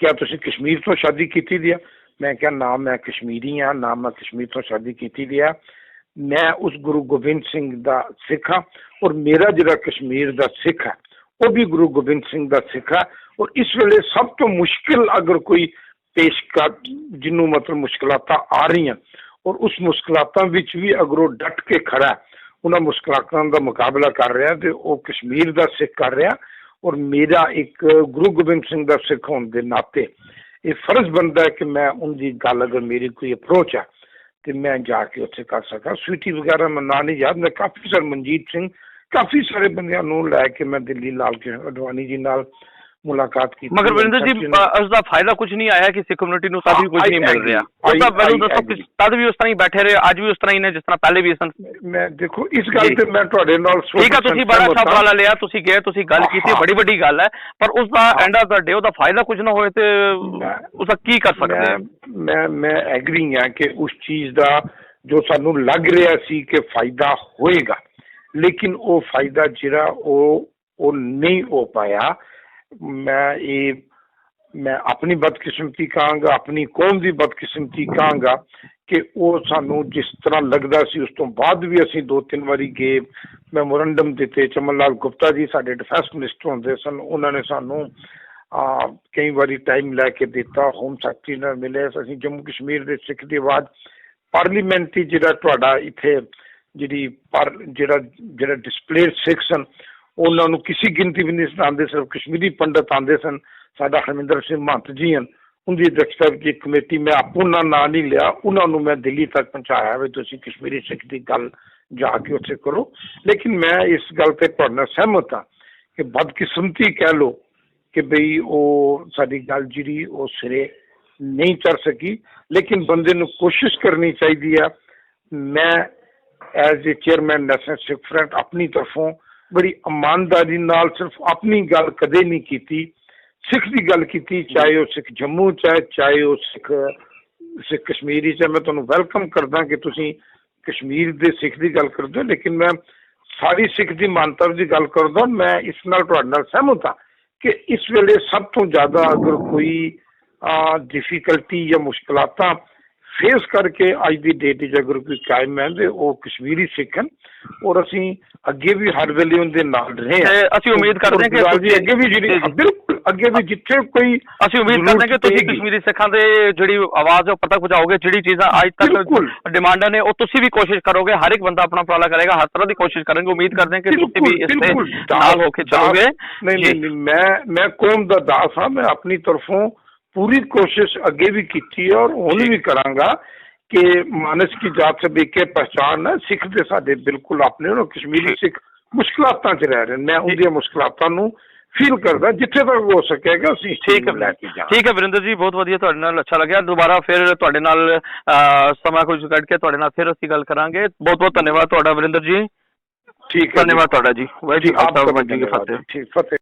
ਕਿਆ ਤੁਸੀਂ ਕਸ਼ਮੀਰ ਤੋਂ ਸ਼ਾਦੀ ਕੀਤੀ ਦੀ ਆ? ਮੈਂ ਕਿਹਾ ਨਾ ਮੈਂ ਕਸ਼ਮੀਰੀ ਹਾਂ, ਨਾ ਮੈਂ ਕਸ਼ਮੀਰ ਤੋਂ ਸ਼ਾਦੀ ਕੀਤੀ ਦੀ ਆ, ਮੈਂ ਉਸ ਗੁਰੂ ਗੋਬਿੰਦ ਸਿੰਘ ਦਾ ਸਿੱਖ ਹਾਂ ਔਰ ਮੇਰਾ ਜਿਹੜਾ ਕਸ਼ਮੀਰ ਦਾ ਸਿੱਖ ਹੈ ਉਹ ਵੀ ਗੁਰੂ ਗੋਬਿੰਦ ਸਿੰਘ ਦਾ ਸਿੱਖ ਹੈ। ਔਰ ਇਸ ਵੇਲੇ ਸਭ ਤੋਂ ਮੁਸ਼ਕਿਲ ਅਗਰ ਕੋਈ ਜਿਹਨੂੰ ਮਤਲਬ ਮੁਸ਼ਕਿਲਾਤਾਂ ਆ ਰਹੀਆਂ ਔਰ ਉਸ ਮੁਸ਼ਕਿਲਾਤਾਂ ਵਿੱਚ ਵੀ ਅਗਰ ਉਹ ਡਟ ਕੇ ਖੜਾ ਉਹਨਾਂ ਮੁਸ਼ਕਿਲਾਤਾਂ ਦਾ ਮੁਕਾਬਲਾ ਕਰ ਰਿਹਾ ਤੇ ਉਹ ਕਸ਼ਮੀਰ ਦਾ ਸਿੱਖ ਕਰ ਰਿਹਾ ਔਰ ਮੇਰਾ ਇੱਕ ਗੁਰੂ ਗੋਬਿੰਦ ਸਿੰਘ ਦਾ ਸਿੱਖ ਹੋਣ ਦੇ ਨਾਤੇ ਇਹ ਫਰਜ਼ ਬਣਦਾ ਹੈ ਕਿ ਮੈਂ ਉਹਦੀ ਗੱਲ ਅਗਰ ਮੇਰੀ ਕੋਈ ਅਪਰੋਚ ਹੈ ਤੇ ਮੈਂ ਜਾ ਕੇ ਉੱਥੇ ਕਰ ਸਕਾਂ। ਸਵੀਟੀ ਵਗੈਰਾ ਮੈਂ ਨਾਂ ਨਹੀਂ ਯਾਦ, ਮੈਂ ਕਾਫੀ ਸਾਰੇ ਮਨਜੀਤ ਸਿੰਘ ਕਾਫੀ ਸਾਰੇ ਬੰਦਿਆਂ ਨੂੰ ਲੈ ਕੇ ਮੈਂ ਦਿੱਲੀ ਲਾਲ ਕ੍ਰਿਸ਼ਨ ਅਡਵਾਨੀ ਜੀ ਨਾਲ ਮੁਲਾਕਾਤ ਕੀਤੀ। ਮਗਰ ਵਰਿੰਦਰ ਜੀ ਉਸ ਦਾ ਫਾਇਦਾ ਕੁਝ ਨਹੀਂ ਆਇਆ ਕਿ ਸਿੱਖ ਕਮਿਊਨਿਟੀ ਨੂੰ ਤਦ ਵੀ ਕੁਝ ਨਹੀਂ ਮਿਲ ਰਿਹਾ। ਉਹਦਾ ਮੈਨੂੰ ਦੱਸੋ ਕਿ ਤਦ ਵੀ ਉਸ ਤਰ੍ਹਾਂ ਹੀ ਬੈਠੇ ਰਹੇ, ਅੱਜ ਵੀ ਉਸ ਤਰ੍ਹਾਂ ਹੀ ਨੇ ਜਿਸ ਤਰ੍ਹਾਂ ਪਹਿਲੇ ਵੀ ਸਨ। ਮੈਂ ਦੇਖੋ ਇਸ ਗੱਲ ਤੇ ਮੈਂ ਤੁਹਾਡੇ ਨਾਲ ਠੀਕ ਆ, ਤੁਸੀਂ ਬੜਾ ਸਾਹਿਬ ਵਾਲਾ ਲਿਆ, ਤੁਸੀਂ ਗਏ, ਤੁਸੀਂ ਗੱਲ ਕੀਤੀ, ਬੜੀ ਵੱਡੀ ਗੱਲ ਹੈ, ਪਰ ਉਸ ਦਾ ਐਂਡ ਆਫ ਦਾ ਡੇ ਉਹਦਾ ਫਾਇਦਾ ਕੁਝ ਨਾ ਹੋਏ ਤੇ ਉਸਦਾ ਕੀ ਕਰ ਸਕਦੇ? ਮੈਂ ਐਗਰੀ ਹਾਂ ਕਿ ਉਸ ਚੀਜ਼ ਦਾ ਜੋ ਸਾਨੂੰ ਲੱਗ ਰਿਹਾ ਸੀ ਕਿ ਫਾਇਦਾ ਹੋਏਗਾ, ਲੇਕਿਨ ਉਹ ਫਾਇਦਾ ਜਿਹੜਾ ਉਹ ਨਹੀਂ ਹੋ ਪਾਇਆ। ਮੈਂ ਆਪਣੀ ਬਦਕਿਸਮਤੀ ਕਹਾਂਗਾ, ਆਪਣੀ ਕੌਮ ਦੀ ਬਦਕਿਸਮਤੀ ਕਹਾਂਗਾ ਕਿ ਉਹ ਸਾਨੂੰ ਜਿਸ ਤਰ੍ਹਾਂ ਲੱਗਦਾ ਸੀ, ਉਸ ਤੋਂ ਬਾਅਦ ਵੀ ਅਸੀਂ 2-3 ਵਾਰੀ ਗਏ, ਮੈਮੋਰੰਡਮ ਦਿੱਤੇ। ਚਮਨ ਲਾਲ ਗੁਪਤਾ ਜੀ ਸਾਡੇ ਡਿਫੈਂਸ ਮਿਨਿਸਟਰ ਹੁੰਦੇ ਸਨ, ਉਹਨਾਂ ਨੇ ਸਾਨੂੰ ਕਈ ਵਾਰੀ ਟਾਈਮ ਲੈ ਕੇ ਦਿੱਤਾ, ਹੋਮ ਸੈਕਟਰੀ ਨਾਲ ਮਿਲੇ, ਅਸੀਂ ਜੰਮੂ ਕਸ਼ਮੀਰ ਦੇ ਸਿੱਖ ਦੀ ਆਵਾਜ਼ ਪਾਰਲੀਮੈਂਟਰੀ ਜਿਹੜਾ ਤੁਹਾਡਾ ਇੱਥੇ ਜਿਹੜਾ ਡਿਸਪਲੇਡ ਸਿੱਖ ਸਨ ਉਹਨਾਂ ਨੂੰ ਕਿਸੇ ਗਿਣਤੀ ਵੀ ਨਹੀਂ ਆਉਂਦੇ, ਸਿਰਫ ਕਸ਼ਮੀਰੀ ਪੰਡਤ ਆਉਂਦੇ ਸਨ। ਸਾਡਾ ਹਰਮਿੰਦਰ ਸਿੰਘ ਮਹੰਤ ਜੀ ਹਨ, ਉਹਦੀ ਅਧਿਕਸ਼ਤਾ ਵਿੱਚ ਇੱਕ ਕਮੇਟੀ, ਮੈਂ ਆਪਣਾ ਨਾਂ ਨਹੀਂ ਲਿਆ, ਉਹਨਾਂ ਨੂੰ ਮੈਂ ਦਿੱਲੀ ਤੱਕ ਪਹੁੰਚਾਇਆ ਵੀ ਤੁਸੀਂ ਕਸ਼ਮੀਰੀ ਸਿੱਖ ਦੀ ਗੱਲ ਜਾ ਕੇ ਉੱਥੇ ਕਰੋ। ਲੇਕਿਨ ਮੈਂ ਇਸ ਗੱਲ ਤੇ ਤੁਹਾਡੇ ਨਾਲ ਸਹਿਮਤ ਹਾਂ ਕਿ ਬਦਕਿਸਮਤੀ ਕਹਿ ਲਓ ਕਿ ਬਈ ਉਹ ਸਾਡੀ ਗੱਲ ਜਿਹੜੀ ਉਹ ਸਿਰੇ ਨਹੀਂ ਚੜ ਸਕੀ, ਲੇਕਿਨ ਬੰਦੇ ਨੂੰ ਕੋਸ਼ਿਸ਼ ਕਰਨੀ ਚਾਹੀਦੀ ਆ। ਮੈਂ as a chairman national Sikh front ਆਪਣੀ ਤਰਫੋਂ ਬੜੀ ਇਮਾਨਦਾਰੀ ਨਾਲ ਸਿਰਫ ਆਪਣੀ ਗੱਲ ਕਦੇ ਨਹੀਂ ਕੀਤੀ, ਸਿੱਖ ਦੀ ਗੱਲ ਕੀਤੀ, ਚਾਹੇ ਉਹ ਸਿੱਖ ਜੰਮੂ ਚਾਹੇ ਉਹ ਸਿੱਖ ਕਸ਼ਮੀਰੀ ਚ। ਮੈਂ ਤੁਹਾਨੂੰ ਵੈਲਕਮ ਕਰਦਾ ਕਿ ਤੁਸੀਂ ਕਸ਼ਮੀਰ ਦੇ ਸਿੱਖ ਦੀ ਗੱਲ ਕਰਦੇ ਹੋ, ਲੇਕਿਨ ਮੈਂ ਸਾਰੀ ਸਿੱਖ ਦੀ ਮਾਨਤਾ ਦੀ ਗੱਲ ਕਰਦਾ। ਮੈਂ ਇਸ ਨਾਲ ਤੁਹਾਡੇ ਨਾਲ ਸਹਿਮਤ ਹਾਂ ਕਿ ਇਸ ਵੇਲੇ ਸਭ ਤੋਂ ਜ਼ਿਆਦਾ ਅਗਰ ਕੋਈ ਡਿਫੀਕਲਟੀ ਜਾਂ ਮੁਸ਼ਕਲਾਤਾਂ ਫੇਸ ਕਰਕੇ ਅੱਜ ਦੀ ਡੇਟ 'ਚ ਅਗਰ ਕੋਈ ਕਾਇਮ ਹੈ ਤੇ ਉਹ ਕਸ਼ਮੀਰੀ ਸਿੱਖ ਹਨ, ਔਰ ਅਸੀਂ ਅੱਗੇ ਵੀ ਹਰ ਵੇਲੇ ਉਹਦੇ ਨਾਲ ਰਹੇ ਹਾਂ। ਅਸੀਂ ਉਮੀਦ ਕਰਦੇ ਹਾਂ ਕਿ ਅੱਗੇ ਵੀ ਜਿਹੜੀ ਬਿਲਕੁਲ ਅੱਗੇ ਵੀ ਜਿੱਥੇ ਕੋਈ ਅਸੀਂ ਉਮੀਦ ਕਰਦੇ ਹਾਂ ਕਿ ਤੁਸੀਂ ਕਸ਼ਮੀਰੀ ਸਿੱਖਾਂ ਦੇ ਜਿਹੜੀ ਆਵਾਜ਼ ਹੈ ਉਹ ਪਤਾ ਪਹੁੰਚਾਓਗੇ, ਜਿਹੜੀ ਚੀਜ਼ਾਂ ਅੱਜ ਤੱਕ ਡਿਮਾਂਡਾਂ ਨੇ ਉਹ ਤੁਸੀਂ ਵੀ ਕੋਸ਼ਿਸ਼ ਕਰੋਗੇ, ਹਰ ਇੱਕ ਬੰਦਾ ਆਪਣਾ ਉਪਰਾਲਾ ਕਰੇਗਾ, ਹਰ ਤਰ੍ਹਾਂ ਦੀ ਕੋਸ਼ਿਸ਼ ਕਰਾਂਗੇ। ਉਮੀਦ ਕਰਦੇ ਹਾਂ ਕਿ ਤੁਸੀਂ ਵੀ ਇਸ ਤੇ ਨਾਲ ਹੋ ਕੇ ਚੱਲੋਗੇ। ਨਹੀਂ, ਮੈਂ ਕੌਮ ਦਾ ਦਾਸ ਹਾਂ, ਮੈਂ ਆਪਣੀ ਤਰਫੋਂ पूरी कोशिश अगे भी की और ਹੁਣ भी करांगा कि मानस की जात से देख के पहचान है सिख दे साडे बिल्कुल अपने और कश्मीरी सिख मुश्किलातां च रह रहे हैं। मैं उनकी मुश्किलातां नूं फील करदा जिथे तक हो सकेगा ਅਸੀਂ ਠੀਕ ਹੈ ਵਰਿੰਦਰ ਜੀ, ਬਹੁਤ ਵਧੀਆ, ਤੁਹਾਡੇ ਨਾਲ ਅੱਛਾ ਲੱਗਿਆ। ਦੁਬਾਰਾ ਫਿਰ ਤੁਹਾਡੇ ਨਾਲ ਸਮਾਂ ਕੁਝ ਕੱਢ ਕੇ ਤੁਹਾਡੇ ਨਾਲ ਫਿਰ ਅਸੀਂ ਗੱਲ ਕਰਾਂਗੇ। ਬਹੁਤ ਬਹੁਤ ਧੰਨਵਾਦ ਤੁਹਾਡਾ ਵਰਿੰਦਰ ਜੀ। ਠੀਕ ਹੈ, ਧੰਨਵਾਦ ਤੁਹਾਡਾ ਜੀ। ਵਾਹਿਗੁਰੂ ਜੀ ਕਾ ਖਾਲਸਾ, ਵਾਹਿਗੁਰੂ ਜੀ ਕੀ ਫਤਿਹ। ਠੀਕ ਫਤਿਹ।